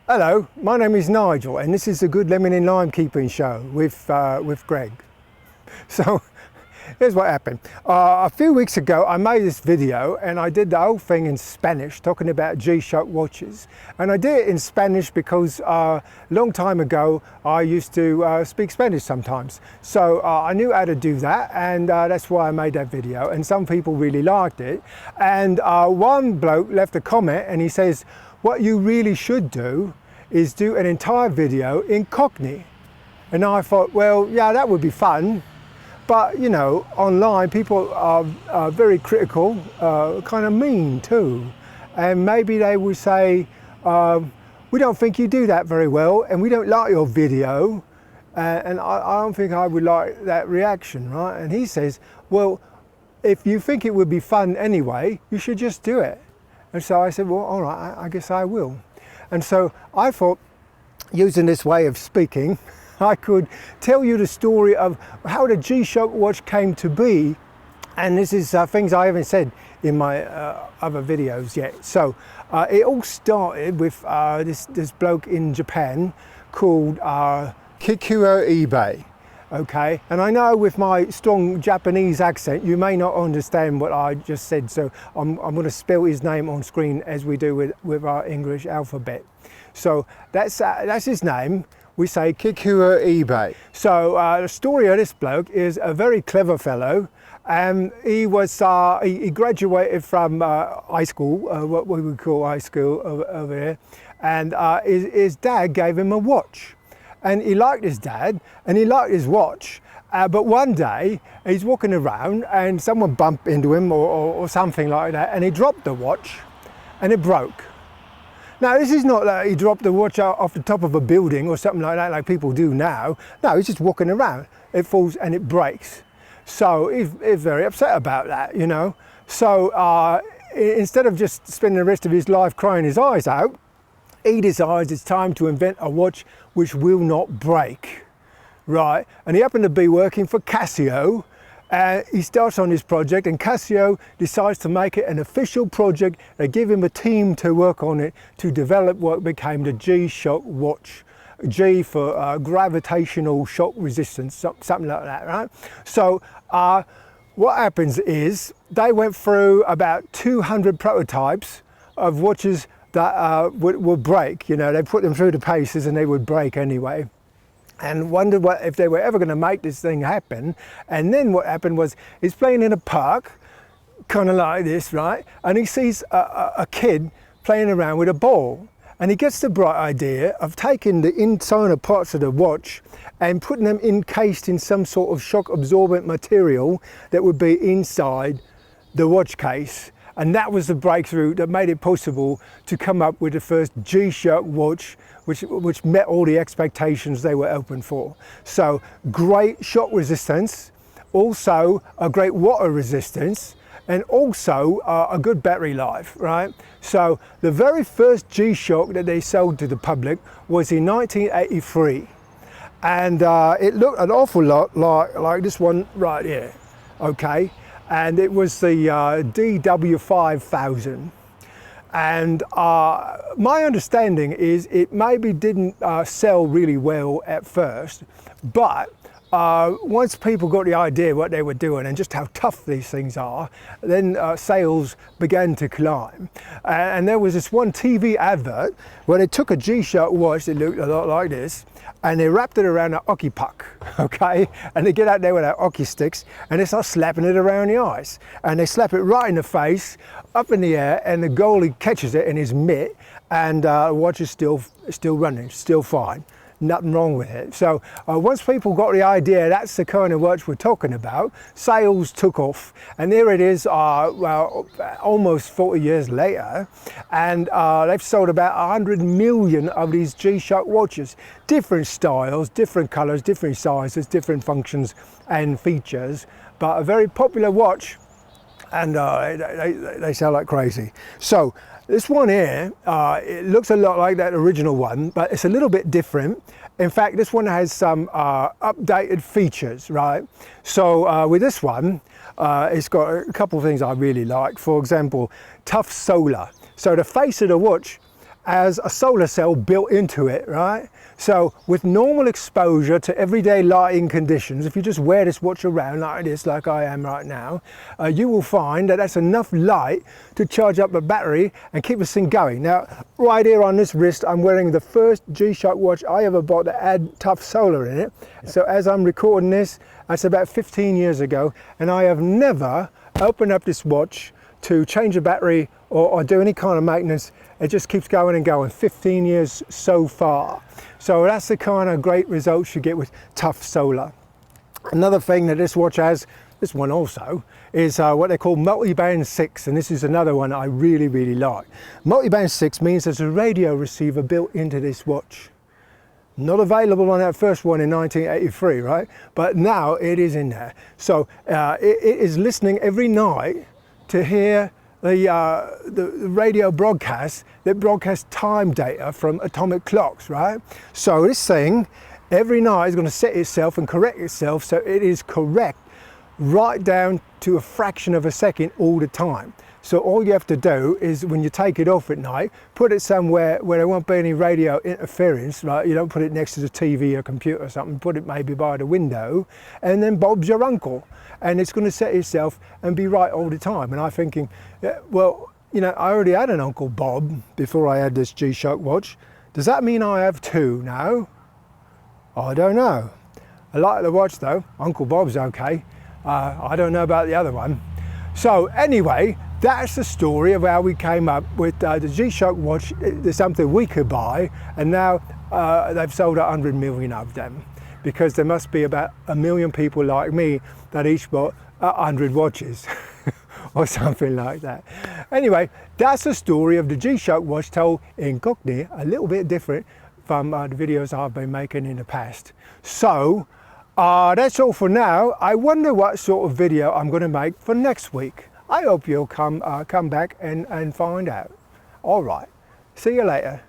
Hello, my name is Nigel and this is the Good Lemon and Lime Keeping Show with Greg. So here's what happened. A few weeks ago I made this video and I did the whole thing in Spanish talking about G-Shock watches. And I did it in Spanish because a long time ago I used to speak Spanish sometimes. So I knew how to do that, and that's why I made that video, and some people really liked it. And one bloke left a comment and he says, what you really should do is do an entire video in Cockney. And I thought, well, yeah, that would be fun. But, you know, online people are very critical, kind of mean too. And maybe they would say, we don't think you do that very well and we don't like your video. And I don't think I would like that reaction, right? And he says, well, if you think it would be fun anyway, you should just do it. And so I said, well, all right, I guess I will. And so I thought, using this way of speaking, I could tell you the story of how the G-Shock watch came to be. And this is things I haven't said in my other videos yet. So it all started with this bloke in Japan called Kikuo Ibe. Okay, and I know with my strong Japanese accent you may not understand what I just said, so I'm going to spell his name on screen as we do with our English alphabet. So that's his name. We say Kikuo Ibe. So the story of this bloke is a very clever fellow, and he was he graduated from high school, what we would call high school over here, and his dad gave him a watch. And he liked his dad and he liked his watch, but one day he's walking around and someone bumped into him or something like that, and he dropped the watch and it broke. Now this is not that he dropped the watch off the top of a building or something like that like people do now. No, he's just walking around, it falls and it breaks. So he's very upset about that, you know. So instead of just spending the rest of his life crying his eyes out, he decides it's time to invent a watch which will not break, right? And he happened to be working for Casio. He starts on this project and Casio decides to make it an official project. They give him a team to work on it to develop what became the G-Shock watch. G for gravitational shock resistance, something like that, right? So what happens is they went through about 200 prototypes of watches that would break. You know, they put them through the paces and they would break anyway, and wondered if they were ever going to make this thing happen. And then what happened was he's playing in a park, kind of like this, right? And he sees a kid playing around with a ball, and he gets the bright idea of taking the internal parts of the watch and putting them encased in some sort of shock absorbent material that would be inside the watch case. And that was the breakthrough that made it possible to come up with the first G-Shock watch, which met all the expectations they were open for. So great shock resistance, also a great water resistance, and also a good battery life, right? So the very first G-Shock that they sold to the public was in 1983. And it looked an awful lot like this one right here, okay? And it was the DW5000. And my understanding is it maybe didn't sell really well at first, but once people got the idea what they were doing and just how tough these things are, then sales began to climb. And there was this one TV advert where they took a G-Shock watch that looked a lot like this, and they wrapped it around an hockey puck, okay? And they get out there with their hockey sticks and they start slapping it around the ice. And they slap it right in the face, up in the air, and the goalie catches it in his mitt, and the watch is still running, still fine. Nothing wrong with it. So once people got the idea that's the kind of watch we're talking about, sales took off, and there it is, well, almost 40 years later, and they've sold about 100 million of these G-Shock watches. Different styles, different colors, different sizes, different functions and features, but a very popular watch, and they sell like crazy. So this one here, it looks a lot like that original one, but it's a little bit different. In fact, this one has some updated features, right? So with this one, it's got a couple of things I really like. For example, tough solar. So the face of the watch as a solar cell built into it, right? So with normal exposure to everyday lighting conditions, if you just wear this watch around like this, like I am right now, you will find that that's enough light to charge up the battery and keep this thing going. Now, right here on this wrist, I'm wearing the first G-Shock watch I ever bought that had tough solar in it. So as I'm recording this, that's about 15 years ago, and I have never opened up this watch to change a battery or do any kind of maintenance. It just keeps going and going. 15 years so far. So that's the kind of great results you get with tough solar. Another thing that this watch has, this one also, is what they call multi-band 6, and this is another one I really, really like. Multi-band 6 means there's a radio receiver built into this watch. Not available on that first one in 1983, right? But now it is in there. So it is listening every night to hear the radio broadcast that broadcasts time data from atomic clocks, right? So this thing every night is going to set itself and correct itself so it is correct right down to a fraction of a second all the time. So all you have to do is, when you take it off at night, put it somewhere where there won't be any radio interference, right? You don't put it next to the TV or computer or something, put it maybe by the window, and then Bob's your uncle. And it's going to set itself and be right all the time. And I'm thinking, yeah, well, you know, I already had an Uncle Bob before I had this G-Shock watch. Does that mean I have two now? I don't know. I like the watch though. Uncle Bob's okay. I don't know about the other one. So anyway, that's the story of how we came up with the G-Shock watch. There's something we could buy, and now they've sold 100 million of them, because there must be about 1 million people like me that each bought 100 watches or something like that. Anyway, that's the story of the G-Shock watch, told in Cockney, a little bit different from the videos I've been making in the past. So that's all for now. I wonder what sort of video I'm going to make for next week. I hope you'll come back and find out. All right, see you later.